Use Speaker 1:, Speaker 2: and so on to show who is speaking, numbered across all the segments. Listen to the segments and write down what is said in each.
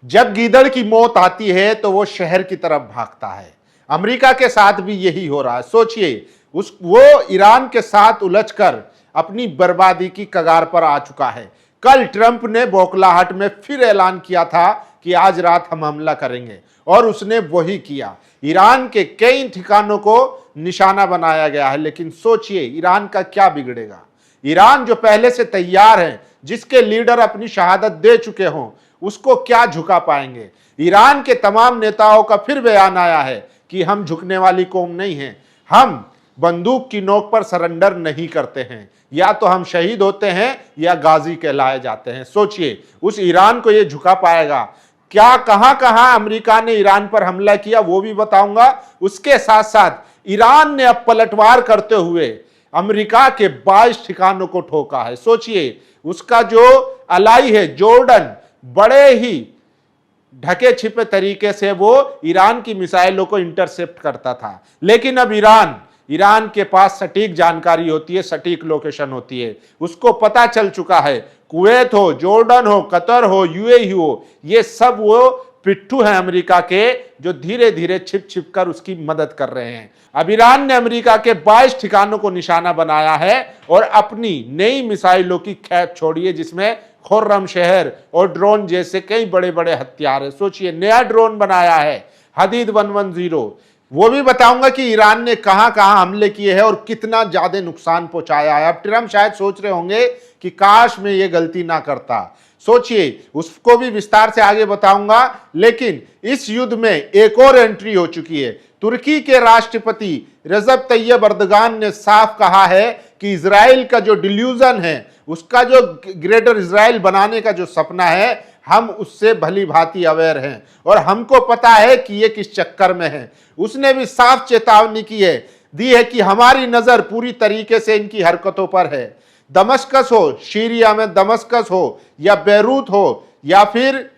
Speaker 1: जब गीदड़ की मौत आती है तो वो शहर की तरफ भागता है। अमेरिका के साथ भी यही हो रहा है। सोचिए, वो ईरान के साथ उलझकर अपनी बर्बादी की कगार पर आ चुका है। कल ट्रंप ने बौखलाहट में फिर ऐलान किया था कि आज रात हम हमला करेंगे, और उसने वही किया। ईरान के कई ठिकानों को निशाना बनाया गया है। लेकिन सोचिए, ईरान का क्या बिगड़ेगा? ईरान जो पहले से तैयार है, जिसके लीडर अपनी शहादत दे चुके हों, उसको क्या झुका पाएंगे? ईरान के तमाम नेताओं का फिर बयान आया है कि हम झुकने वाली कौम नहीं हैं, हम बंदूक की नोक पर सरेंडर नहीं करते हैं, या तो हम शहीद होते हैं या गाजी कहलाए जाते हैं। सोचिए, उस ईरान को यह झुका पाएगा क्या? कहां कहां अमेरिका ने ईरान पर हमला किया वो भी बताऊंगा। उसके साथ साथ ईरान ने अब पलटवार करते हुए अमेरिका के 22 ठिकानों को ठोका है। सोचिए, उसका जो अलाई है जॉर्डन, बड़े ही ढके छिपे तरीके से वो ईरान की मिसाइलों को इंटरसेप्ट करता था। लेकिन अब ईरान के पास सटीक जानकारी होती है, सटीक लोकेशन होती है। उसको पता चल चुका है, कुवैत हो, जॉर्डन हो, कतर हो, यूएई हो, ये सब वो पिट्ठू हैं अमेरिका के, जो धीरे धीरे छिप छिप कर उसकी मदद कर रहे हैं। अब ईरान ने अमेरिका के 22 ठिकानों को निशाना बनाया है और अपनी नई मिसाइलों की खेप छोड़ी है, जिसमें खुर्रम शहर और ड्रोन जैसे कई बड़े बड़े हथियार है। सोचिए, नया ड्रोन बनाया है हदीद 110। वो भी बताऊंगा कि ईरान ने कहां कहां हमले किए हैं और कितना ज्यादा नुकसान पहुंचाया है। अब ट्रंप शायद सोच रहे होंगे कि काश मैं ये गलती ना करता। सोचिए, उसको भी विस्तार से आगे बताऊंगा। लेकिन इस युद्ध में एक और एंट्री हो चुकी है। तुर्की के राष्ट्रपति रजब तैयब अर्दगान ने साफ कहा है कि इजराइल का जो डिल्यूजन है, उसका जो ग्रेटर इजराइल बनाने का जो सपना है, हम उससे भली भांति अवेयर हैं और हमको पता है कि ये किस चक्कर में है। उसने भी साफ चेतावनी दी है कि हमारी नजर पूरी तरीके से इनकी हरकतों पर है। दमस्कस हो, सीरिया में दमस्कस हो, या बैरूत हो, या फिर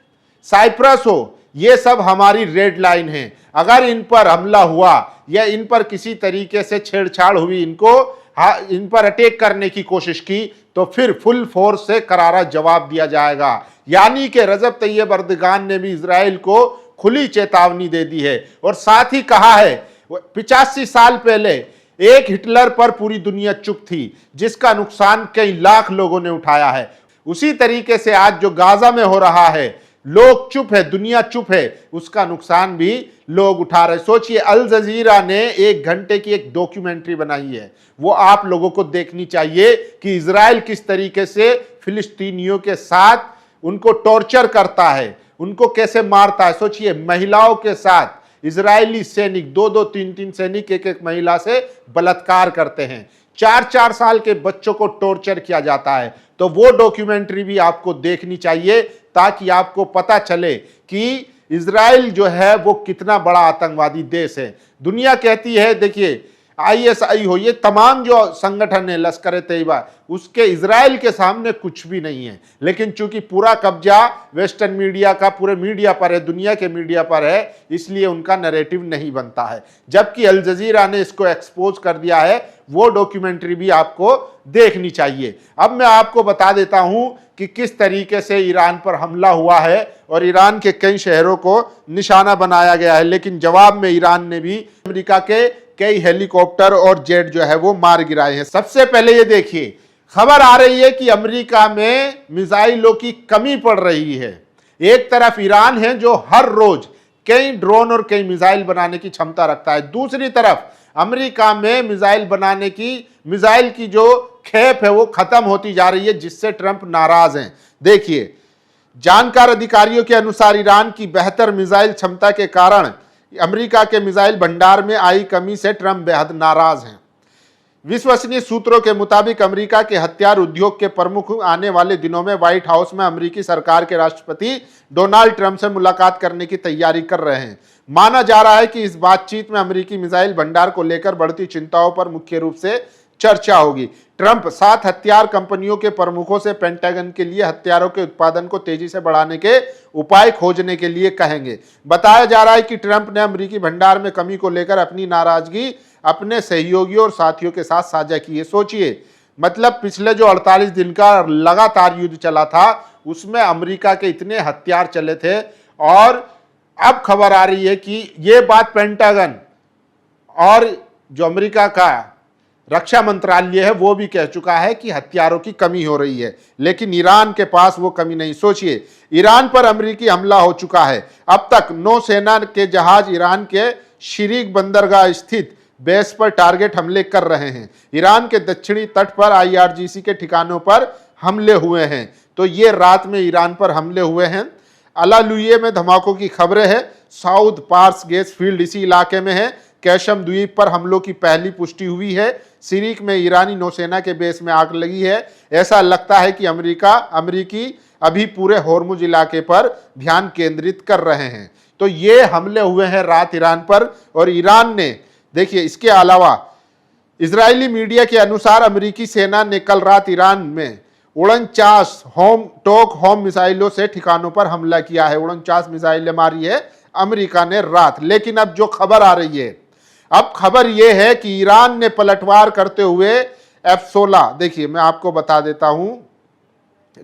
Speaker 1: साइप्रस हो, ये सब हमारी रेड लाइन है। अगर इन पर हमला हुआ या इन पर किसी तरीके से छेड़छाड़ हुई, इन पर अटैक करने की कोशिश की, तो फिर फुल फोर्स से करारा जवाब दिया जाएगा। यानी कि रजब तैयब अर्दगान ने भी इजराइल को खुली चेतावनी दे दी है और साथ ही कहा है 85 साल पहले एक हिटलर पर पूरी दुनिया चुप थी, जिसका नुकसान कई लाख लोगों ने उठाया है। उसी तरीके से आज जो गाजा में हो रहा है, लोग चुप है, दुनिया चुप है, उसका नुकसान भी लोग उठा रहे। सोचिए, अल जजीरा ने 1 घंटे की एक डॉक्यूमेंट्री बनाई है, वो आप लोगों को देखनी चाहिए कि इजराइल किस तरीके से फिलिस्तीनियों के साथ उनको टॉर्चर करता है, उनको कैसे मारता है। सोचिए, महिलाओं के साथ इजरायली सैनिक 2-2, 3-3 सैनिक एक महिला से बलात्कार करते हैं। 4-4 साल के बच्चों को टॉर्चर किया जाता है। तो वो डॉक्यूमेंट्री भी आपको देखनी चाहिए, ताकि आपको पता चले कि इजराइल जो है वो कितना बड़ा आतंकवादी देश है। दुनिया कहती है, देखिए आईएसआई हो, ये तमाम जो संगठन है, लश्कर तैयबा, उसके इजराइल के सामने कुछ भी नहीं है। लेकिन चूंकि पूरा कब्जा वेस्टर्न मीडिया का पूरे मीडिया पर है, दुनिया के मीडिया पर है, इसलिए उनका नैरेटिव नहीं बनता है। जबकि अल जजीरा ने इसको एक्सपोज कर दिया है। वो डॉक्यूमेंट्री भी आपको देखनी चाहिए। अब मैं आपको बता देता हूं कि किस तरीके से ईरान पर हमला हुआ है और ईरान के कई शहरों को निशाना बनाया गया है। लेकिन जवाब में ईरान ने भी अमेरिका के कई हेलीकॉप्टर और जेट जो है वो मार गिराए हैं। सबसे पहले ये देखिए, खबर आ रही है कि अमेरिका में मिसाइलों की कमी पड़ रही है। एक तरफ ईरान है जो हर रोज कई ड्रोन और कई मिसाइल बनाने की क्षमता रखता है, दूसरी तरफ अमेरिका में मिसाइल की जो खेप है वो खत्म होती जा रही है, जिससे ट्रंप नाराज हैं। देखिए, जानकार अधिकारियों के अनुसार ईरान की बेहतर मिसाइल क्षमता के कारण अमेरिका के मिसाइल भंडार में आई कमी से ट्रंप बेहद नाराज हैं। विश्वसनीय सूत्रों के मुताबिक अमेरिका के हथियार उद्योग के प्रमुख आने वाले दिनों में व्हाइट हाउस में अमेरिकी सरकार के राष्ट्रपति डोनाल्ड ट्रंप से मुलाकात करने की तैयारी कर रहे हैं। माना जा रहा है कि इस बातचीत में अमेरिकी मिसाइल भंडार को लेकर बढ़ती चिंताओं पर मुख्य रूप से चर्चा होगी। ट्रंप 7 हथियार कंपनियों के प्रमुखों से पेंटागन के लिए हथियारों के उत्पादन को तेजी से बढ़ाने के उपाय खोजने के लिए कहेंगे। बताया जा रहा है कि ट्रंप ने अमेरिकी भंडार में कमी को लेकर अपनी नाराजगी अपने सहयोगियों और साथियों के साथ साझा की है। सोचिए, मतलब पिछले जो 48 दिन का लगातार युद्ध चला था, उसमें अमेरिका के इतने हथियार चले थे और अब खबर आ रही है कि ये बात पेंटागन और जो अमेरिका का रक्षा मंत्रालय है वो भी कह चुका है कि हथियारों की कमी हो रही है, लेकिन ईरान के पास वो कमी नहीं। सोचिए, ईरान पर अमेरिकी हमला हो चुका है। अब तक नौसेना के जहाज ईरान के शिरीक बंदरगाह स्थित बेस पर टारगेट हमले कर रहे हैं। ईरान के दक्षिणी तट पर IRGC के ठिकानों पर हमले हुए हैं। तो ये रात में ईरान पर हमले हुए हैं। अलालुये में धमाकों की खबरें हैं। साउथ पार्स गैस फील्ड इसी इलाके में है। कैशम द्वीप पर हमलों की पहली पुष्टि हुई है। सिरिक में ईरानी नौसेना के बेस में आग लगी है। ऐसा लगता है कि अमेरिकी अभी पूरे होर्मुज इलाके पर ध्यान केंद्रित कर रहे हैं। तो ये हमले हुए हैं रात ईरान पर, और ईरान ने, देखिए, इसके अलावा इजरायली मीडिया के अनुसार अमेरिकी सेना ने कल रात ईरान में 49 होम मिसाइलों से ठिकानों पर हमला किया है। 49 मिसाइलें मारी है अमेरिका ने रात। लेकिन अब जो खबर आ रही है, अब खबर यह है कि ईरान ने पलटवार करते हुए F-16, देखिए मैं आपको बता देता हूं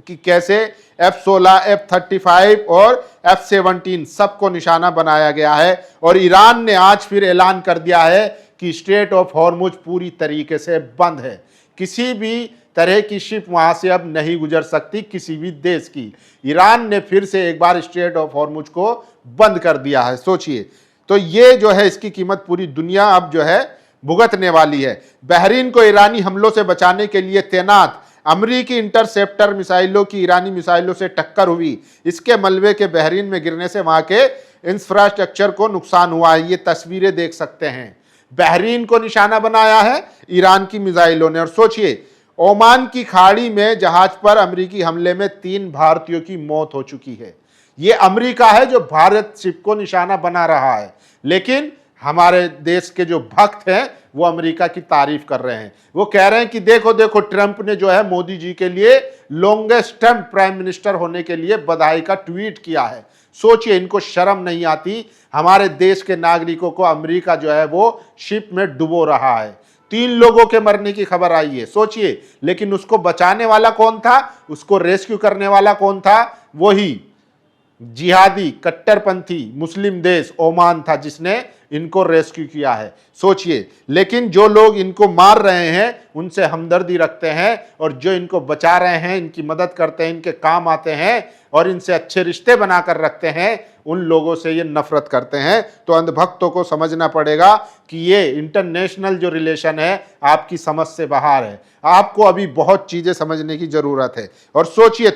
Speaker 1: कि कैसे F-16, F-35 और F-17 सबको निशाना बनाया गया है। और ईरान ने आज फिर ऐलान कर दिया है कि स्ट्रेट ऑफ हॉर्मुज पूरी तरीके से बंद है। किसी भी तरह की शिप वहां से अब नहीं गुजर सकती, किसी भी देश की। ईरान ने फिर से एक बार स्ट्रेट ऑफ हॉर्मुज को बंद कर दिया है। सोचिए, तो ये जो है, इसकी कीमत पूरी दुनिया अब जो है भुगतने वाली है। बहरीन को ईरानी हमलों से बचाने के लिए तैनात अमेरिकी इंटरसेप्टर मिसाइलों की ईरानी मिसाइलों से टक्कर हुई। इसके मलबे के बहरीन में गिरने से वहां के इंफ्रास्ट्रक्चर को नुकसान हुआ है। ये तस्वीरें देख सकते हैं। बहरीन को निशाना बनाया है ईरान की मिसाइलों ने। और सोचिए, ओमान की खाड़ी में जहाज पर अमेरिकी हमले में 3 भारतीयों की मौत हो चुकी है। ये अमेरिका है जो भारत शिप को निशाना बना रहा है, लेकिन हमारे देश के जो भक्त हैं वो अमेरिका की तारीफ कर रहे हैं। वो कह रहे हैं कि देखो देखो, ट्रंप ने जो है मोदी जी के लिए लॉन्गेस्ट टर्म प्राइम मिनिस्टर होने के लिए बधाई का ट्वीट किया है। सोचिए, इनको शर्म नहीं आती। हमारे देश के नागरिकों को अमेरिका जो है वो शिप में डुबो रहा है। 3 लोगों के मरने की खबर आई है, सोचिए। लेकिन उसको बचाने वाला कौन था, उसको रेस्क्यू करने वाला कौन था? वही जिहादी कट्टरपंथी मुस्लिम देश ओमान था जिसने इनको रेस्क्यू किया है। सोचिए, लेकिन जो लोग इनको मार रहे हैं उनसे हमदर्दी रखते हैं, और जो इनको बचा रहे हैं, इनकी मदद करते हैं, इनके काम आते हैं और इनसे अच्छे रिश्ते बनाकर रखते हैं, उन लोगों से ये नफरत करते हैं। तो अंधभक्तों को समझना पड़ेगा कि ये इंटरनेशनल जो रिलेशन है आपकी समझ से बाहर है। आपको अभी बहुत चीजें समझने की जरूरत है। और सोचिए,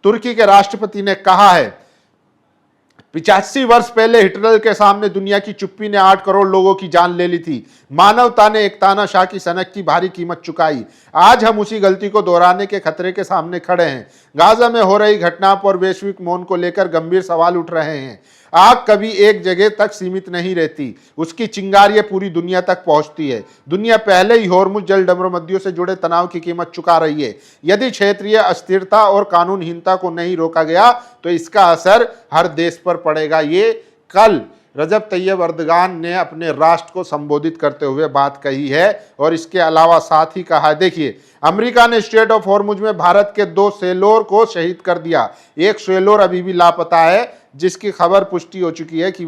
Speaker 1: तुर्की के राष्ट्रपति ने कहा है 85 वर्ष पहले हिटलर के सामने दुनिया की चुप्पी ने 8 करोड़ लोगों की जान ले ली थी। मानवता ने एक तानाशाह की सनक की भारी कीमत चुकाई। आज हम उसी गलती को दोहराने के खतरे के सामने खड़े हैं। गाजा में हो रही घटना पर वैश्विक मौन को लेकर गंभीर सवाल उठ रहे हैं। आग कभी एक जगह तक सीमित नहीं रहती, उसकी चिंगारियां पूरी दुनिया तक पहुंचती है। दुनिया पहले ही होर्मुज जल डमरमद्दियों से जुड़े तनाव की कीमत चुका रही है। यदि क्षेत्रीय अस्थिरता और कानूनहीनता को नहीं रोका गया तो इसका असर हर देश पर पड़ेगा। ये कल रजब तैयब अर्दगान ने अपने राष्ट्र को संबोधित करते हुए बात कही है। और इसके अलावा साथ ही कहा, देखिए, अमेरिका ने स्ट्रेट ऑफ हॉर्मुज में भारत के 2 सेलोर को शहीद कर दिया। एक सेलोर अभी भी लापता है, जिसकी खबर पुष्टि हो चुकी है कि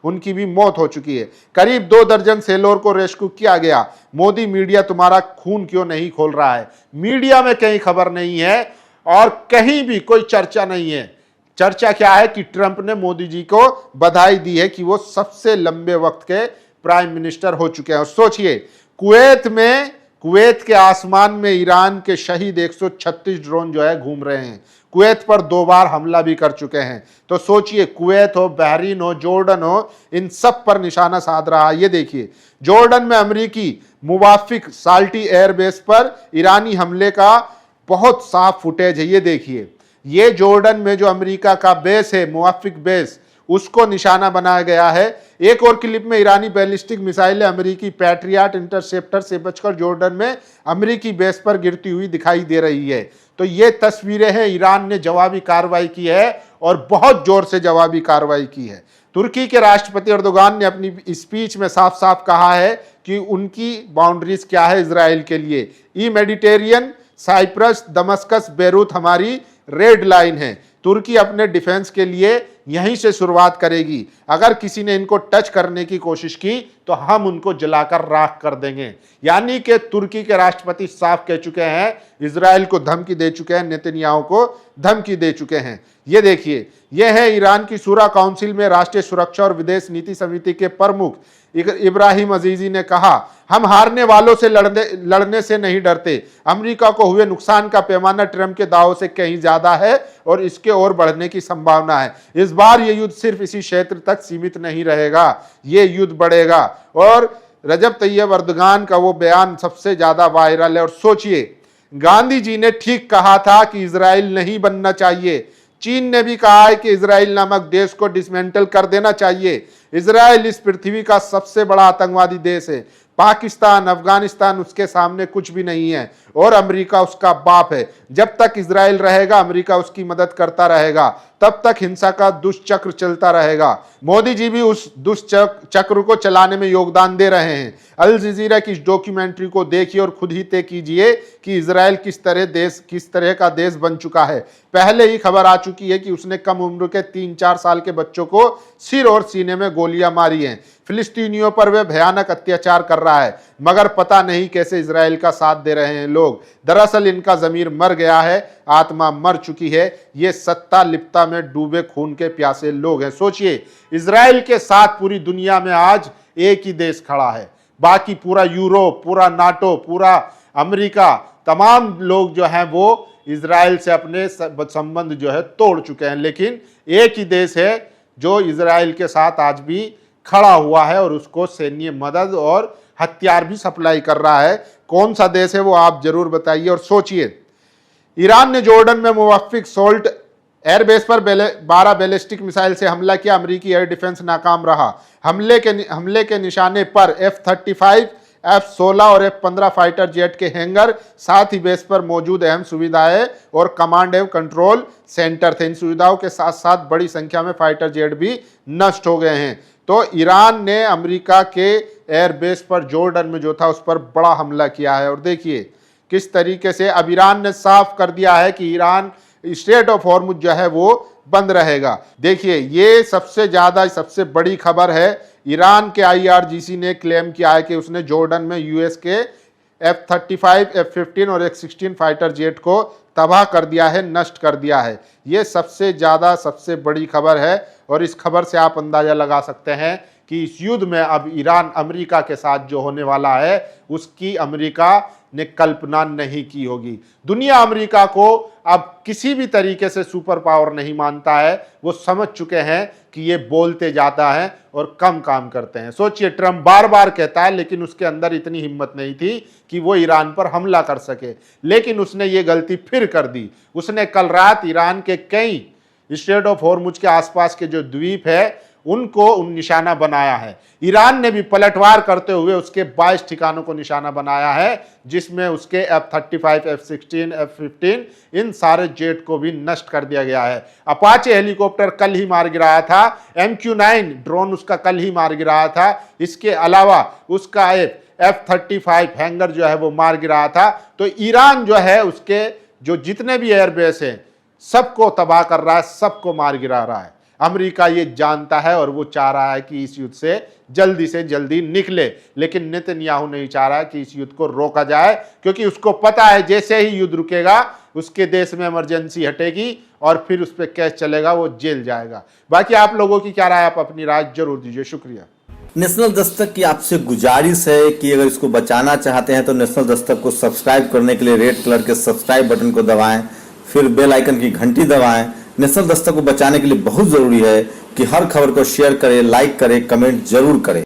Speaker 1: उनकी भी मौत हो चुकी है। करीब 2 दर्जन सेलोर को रेस्क्यू किया गया। मोदी मीडिया तुम्हारा खून क्यों नहीं खोल रहा है? मीडिया में कहीं खबर नहीं है और कहीं भी कोई चर्चा नहीं है। चर्चा क्या है कि ट्रंप ने मोदी जी को बधाई दी है कि वो सबसे लंबे वक्त के प्राइम मिनिस्टर हो चुके हैं। और सोचिए, कुवैत के आसमान में ईरान के शहीद 136 ड्रोन जो है घूम रहे हैं। कुवैत पर 2 बार हमला भी कर चुके हैं। तो सोचिए, कुवैत हो, बहरीन हो, जॉर्डन हो, इन सब पर निशाना साध रहा है। ये देखिए, जॉर्डन में अमेरिकी मुवाफिक साल्टी एयरबेस पर ईरानी हमले का बहुत साफ फुटेज है। ये देखिए, ये जॉर्डन में जो अमेरिका का बेस है, मुवाफिक बेस, उसको निशाना बनाया गया है। एक और क्लिप में ईरानी बैलिस्टिक मिसाइलें अमेरिकी पैट्रियट इंटरसेप्टर से बचकर जॉर्डन में अमेरिकी बेस पर गिरती हुई दिखाई दे रही है। तो ये तस्वीरें हैं, ईरान ने जवाबी कार्रवाई की है और बहुत जोर से जवाबी कार्रवाई की है। तुर्की के राष्ट्रपति अर्दोगान ने अपनी स्पीच में साफ साफ कहा है कि उनकी बाउंड्रीज क्या है इजराइल के लिए। ई मेडिटेरियन, साइप्रस, दमस्कस, बेरूत हमारी रेड लाइन है। तुर्की अपने डिफेंस के लिए यहीं से शुरुआत करेगी। अगर किसी ने इनको टच करने की कोशिश की तो हम उनको जलाकर राख कर देंगे। यानी कि तुर्की के राष्ट्रपति साफ कह चुके हैं, इजराइल को धमकी दे चुके हैं, नेतन्याहू को धमकी दे चुके हैं। ये देखिए, यह है ईरान की शूरा काउंसिल में राष्ट्रीय सुरक्षा और विदेश नीति समिति के प्रमुख इब्राहिम अजीजी ने कहा, हम हारने वालों से लड़ने से नहीं डरते। अमेरिका को हुए नुकसान का पैमाना ट्रंप के दावों से कहीं ज्यादा है और इसके और बढ़ने की संभावना है। इस बार यह युद्ध सिर्फ इसी क्षेत्र तक सीमित नहीं रहेगा, यह युद्ध बढ़ेगा। और रजब तैयब अर्दगान का वो बयान सबसे ज्यादा वायरल है। और सोचिए, गांधी जी ने ठीक कहा था कि इजराइल नहीं बनना चाहिए। चीन ने भी कहा है कि इजराइल नामक देश को डिसमेंटल कर देना चाहिए। इजराइल इस पृथ्वी का सबसे बड़ा आतंकवादी देश है। पाकिस्तान, अफगानिस्तान उसके सामने कुछ भी नहीं है और अमेरिका उसका बाप है। जब तक इजराइल रहेगा, अमेरिका उसकी मदद करता रहेगा, तब तक हिंसा का दुष्चक्र चलता रहेगा। मोदी जी भी उस दुष्चक्र को चलाने में योगदान दे रहे हैं। अल जजीरा की इस डॉक्यूमेंट्री को देखिए और खुद ही तय कीजिए कि इजराइल किस तरह का देश बन चुका है। पहले ही खबर आ चुकी है कि उसने कम उम्र के 3-4 साल के बच्चों को सिर और सीने में गोलियां मारी हैं। फिलिस्तीनियों पर वह भयानक अत्याचार कर रहा है, मगर पता नहीं कैसे इजराइल का साथ दे रहे हैं लोग। दरअसल इनका जमीर मर गया है, आत्मा मर चुकी है। ये सत्ता लिप्ता में डूबे खून के प्यासे लोग हैं। सोचिए, इजराइल के साथ पूरी दुनिया में आज एक ही देश खड़ा है, बाकी पूरा यूरोप, पूरा नाटो, पूरा अमेरिका, तमाम लोग जो हैं वो इजराइल से अपने संबंध जो है तोड़ चुके हैं। लेकिन एक ही देश है जो इजराइल के साथ आज भी खड़ा हुआ है और उसको सैन्य मदद और हथियार भी सप्लाई कर रहा है। कौन सा देश है वो आप जरूर बताइए। और सोचिए, ईरान ने जॉर्डन में मुवफ्फिक सोल्ट एयरबेस पर 12 बैलिस्टिक मिसाइल से हमला किया। अमेरिकी एयर डिफेंस नाकाम रहा। हमले के निशाने पर F-35, F-16 और F-15 फाइटर जेट के हैंगर, साथ ही बेस पर मौजूद अहम सुविधाएं और कमांड एवं कंट्रोल सेंटर थे। इन सुविधाओं के साथ साथ बड़ी संख्या में फाइटर जेट भी नष्ट हो गए हैं। तो ईरान ने अमेरिका के एयरबेस पर जॉर्डन में जो था उस पर बड़ा हमला किया है। और देखिए किस तरीके से अब ईरान ने साफ कर दिया है कि ईरान स्ट्रेट ऑफ हॉर्मुज जो है वो बंद रहेगा। देखिए, ये सबसे बड़ी खबर है। ईरान के IRGC ने क्लेम किया है कि उसने जॉर्डन में US के F-35, F-15 और F-16 फाइटर जेट को तबाह कर दिया है, नष्ट कर दिया है। ये सबसे बड़ी खबर है और इस खबर से आप अंदाजा लगा सकते हैं कि इस युद्ध में अब ईरान अमेरिका के साथ जो होने वाला है उसकी अमेरिका ने कल्पना नहीं की होगी। दुनिया अमेरिका को अब किसी भी तरीके से सुपर पावर नहीं मानता है। वो समझ चुके हैं कि ये बोलते जाता है और कम काम करते हैं। सोचिए, ट्रंप बार बार कहता है, लेकिन उसके अंदर इतनी हिम्मत नहीं थी कि वो ईरान पर हमला कर सके, लेकिन उसने ये गलती फिर कर दी। उसने कल रात ईरान के कई स्ट्रेट ऑफ हॉर्मुज के आसपास के जो द्वीप है उनको निशाना बनाया है। ईरान ने भी पलटवार करते हुए उसके 22 ठिकानों को निशाना बनाया है, जिसमें उसके F-35, F-16, F-15 इन सारे जेट को भी नष्ट कर दिया गया है। अपाचे हेलीकॉप्टर कल ही मार गिराया था, MQ-9 ड्रोन उसका कल ही मार गिराया था। इसके अलावा उसका F-35 हैंगर जो है वो मार गिराया था। तो ईरान जो है उसके जो जितने भी एयरबेस हैं सबको तबाह कर रहा है, सबको मार गिरा रहा है। अमेरिका ये जानता है और वो चाह रहा है कि इस युद्ध से जल्दी निकले, लेकिन नेतन्याहू नहीं चाह रहा है कि इस युद्ध को रोका जाए, क्योंकि उसको पता है जैसे ही युद्ध रुकेगा उसके देश में इमरजेंसी हटेगी और फिर उस पर केस चलेगा, वो जेल जाएगा। बाकी आप लोगों की क्या राय, आप अपनी राय जरूर दीजिए। शुक्रिया।
Speaker 2: नेशनल दस्तक की आपसे गुजारिश है कि अगर इसको बचाना चाहते हैं तो नेशनल दस्तक को सब्सक्राइब करने के लिए रेड कलर के सब्सक्राइब बटन को दबाएं, फिर बेल आइकन की घंटी दबाएं। नेशनल दस्तक को बचाने के लिए बहुत जरूरी है कि हर खबर को शेयर करें, लाइक करें, कमेंट जरूर करें।